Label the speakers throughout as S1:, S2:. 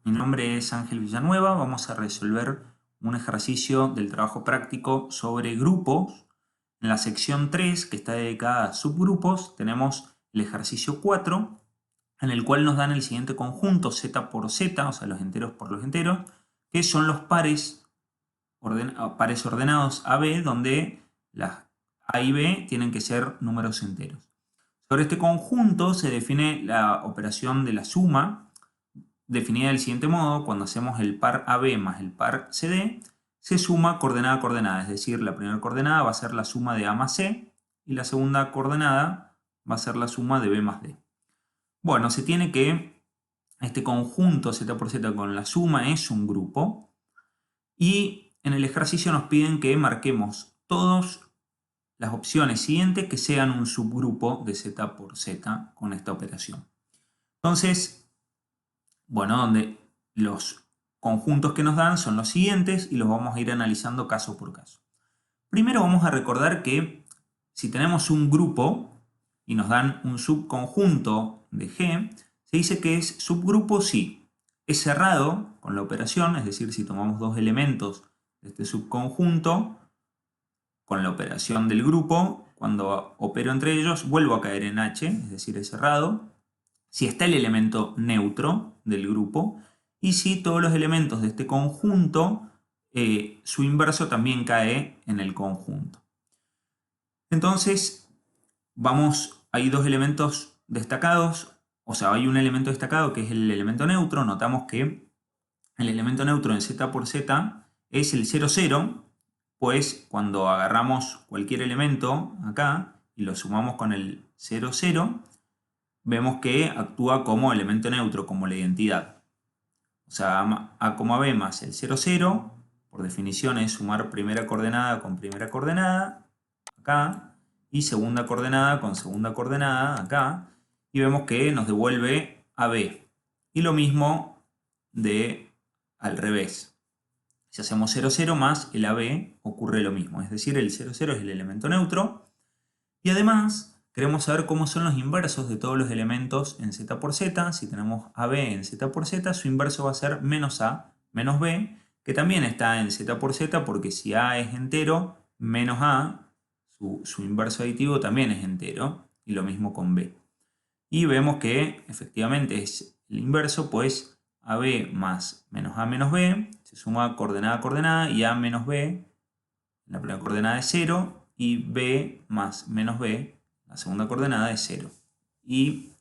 S1: Mi nombre es Ángel Villanueva. Vamos a resolver un ejercicio del trabajo práctico sobre grupos. En la sección 3, que está dedicada a subgrupos, tenemos el ejercicio 4, en el cual nos dan el siguiente conjunto, z por z, o sea, los enteros por los enteros, que son los pares ordenados AB, donde las A y B tienen que ser números enteros. Sobre este conjunto se define la operación de la suma, definida del siguiente modo: cuando hacemos el par AB más el par CD, se suma coordenada a coordenada, es decir, la primera coordenada va a ser la suma de A más C y la segunda coordenada va a ser la suma de B más D. Bueno, se tiene que este conjunto z por z con la suma es un grupo, y en el ejercicio nos piden que marquemos todas las opciones siguientes que sean un subgrupo de z por z con esta operación. Entonces, bueno, donde los conjuntos que nos dan son los siguientes y los vamos a ir analizando caso por caso. Primero vamos a recordar que si tenemos un grupo y nos dan un subconjunto de G, se dice que es subgrupo si es cerrado con la operación, es decir, si tomamos dos elementos de este subconjunto con la operación del grupo, cuando opero entre ellos vuelvo a caer en H, es decir, es cerrado. Si está el elemento neutro del grupo y si todos los elementos de este conjunto, su inverso también cae en el conjunto. Entonces, hay dos elementos destacados, o sea, hay un elemento destacado que es el elemento neutro. Notamos que el elemento neutro en z por z es el 0, 0, pues cuando agarramos cualquier elemento acá y lo sumamos con el 0, 0, vemos que actúa como elemento neutro, como la identidad. O sea, A, B más el 0, 0, por definición es sumar primera coordenada con primera coordenada, acá, y segunda coordenada con segunda coordenada, acá, y vemos que nos devuelve AB. Y lo mismo de al revés. Si hacemos 0, 0 más el AB, ocurre lo mismo. Es decir, el 0, 0 es el elemento neutro. Y además, queremos saber cómo son los inversos de todos los elementos en z por z. Si tenemos AB en z por z, su inverso va a ser menos A menos B, que también está en z por z, porque si A es entero, menos A, su inverso aditivo también es entero, y lo mismo con B. Y vemos que efectivamente es el inverso, pues AB más menos A menos B, se suma coordenada a coordenada, y A menos B, la primera coordenada es 0, y B más menos B, la segunda coordenada es 0. Y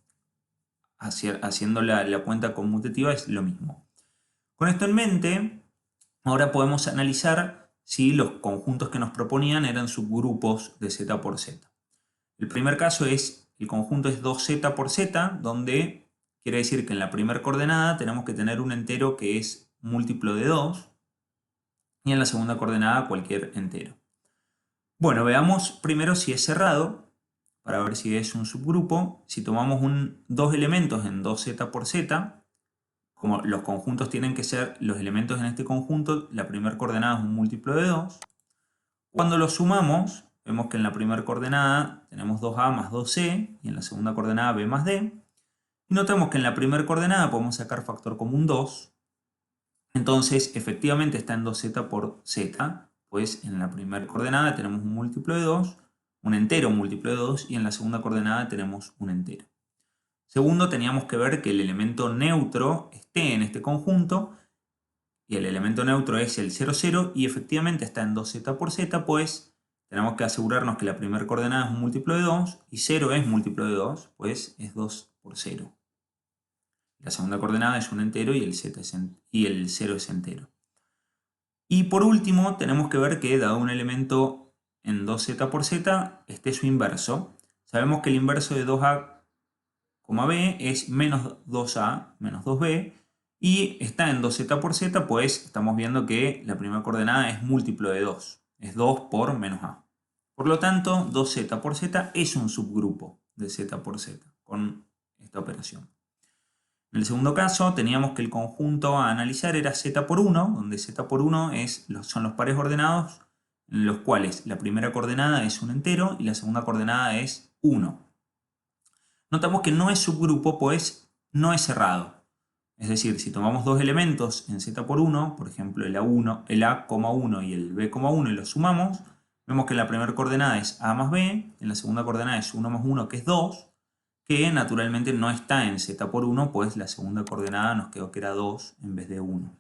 S1: haciendo la cuenta conmutativa es lo mismo. Con esto en mente, ahora podemos analizar si los conjuntos que nos proponían eran subgrupos de z por z. El primer caso es, el conjunto es 2z por z, donde quiere decir que en la primera coordenada tenemos que tener un entero que es múltiplo de 2, y en la segunda coordenada cualquier entero. Bueno, veamos primero si es cerrado, para ver si es un subgrupo. Si tomamos dos elementos en 2z por z, como los conjuntos tienen que ser los elementos en este conjunto, la primera coordenada es un múltiplo de 2. Cuando los sumamos, vemos que en la primera coordenada tenemos 2a más 2c, y en la segunda coordenada b más d. Y notamos que en la primera coordenada podemos sacar factor común 2. Entonces, efectivamente está en 2z por z, pues en la primera coordenada tenemos un múltiplo de 2, un entero múltiplo de 2, y en la segunda coordenada tenemos un entero. Segundo, teníamos que ver que el elemento neutro esté en este conjunto, y el elemento neutro es el 0, 0, y efectivamente está en 2z por z, pues tenemos que asegurarnos que la primera coordenada es un múltiplo de 2, y 0 es múltiplo de 2, pues es 2 por 0. La segunda coordenada es un entero y el 0 es entero. Y por último, tenemos que ver que dado un elemento en 2z por z, este es su inverso. Sabemos que el inverso de 2a, b es menos 2a menos 2b, y está en 2z por z, pues estamos viendo que la primera coordenada es múltiplo de 2. Es 2 por menos a. Por lo tanto, 2z por z es un subgrupo de z por z con esta operación. En el segundo caso teníamos que el conjunto a analizar era z por 1, donde z por 1 son los pares ordenados en los cuales la primera coordenada es un entero y la segunda coordenada es 1. Notamos que no es subgrupo, pues no es cerrado. Es decir, si tomamos dos elementos en z por 1, por ejemplo el a,1 y el b,1 y los sumamos, vemos que la primera coordenada es a más b, en la segunda coordenada es 1 más 1 que es 2, que naturalmente no está en z por 1, pues la segunda coordenada nos quedó que era 2 en vez de 1.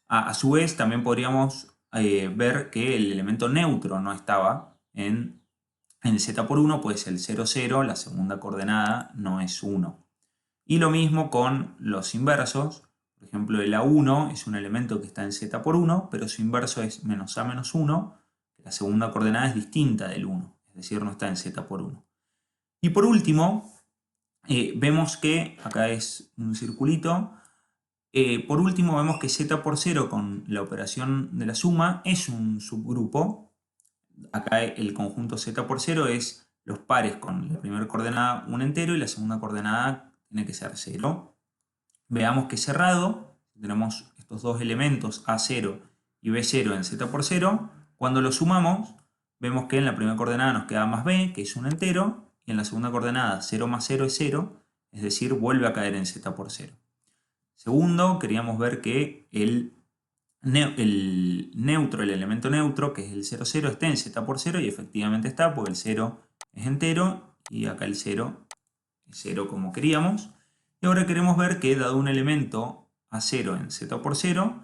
S1: A su vez también podríamos ver que el elemento neutro no estaba en z por 1, pues el 0, 0, la segunda coordenada no es 1. Y lo mismo con los inversos. Por ejemplo, el A1 es un elemento que está en z por 1, pero su inverso es menos a menos 1. La segunda coordenada es distinta del 1, es decir, no está en z por 1. Y por último, vemos que, acá es un circulito, por último vemos que z por 0 con la operación de la suma es un subgrupo. Acá el conjunto z por 0 es los pares con la primera coordenada un entero y la segunda coordenada tiene que ser 0. Veamos que cerrado, tenemos estos dos elementos A0 y B0 en z por 0, cuando los sumamos vemos que en la primera coordenada nos queda más b, que es un entero, y en la segunda coordenada 0 más 0 es 0, es decir, vuelve a caer en z por 0. Segundo, queríamos ver que el neutro, el elemento neutro, que es el 0, 0, esté en z por 0, y efectivamente está, porque el 0 es entero, y acá el 0 es 0 como queríamos. Y ahora queremos ver que, dado un elemento A0 en z por 0,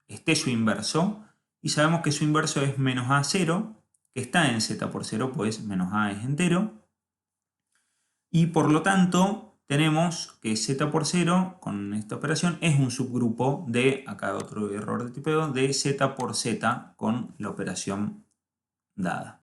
S1: esté su inverso, y sabemos que su inverso es menos A0, que está en z por 0, pues menos A es entero, y por lo tanto tenemos que z por 0 con esta operación es un subgrupo de, acá otro error de tipeo, de z por z con la operación dada.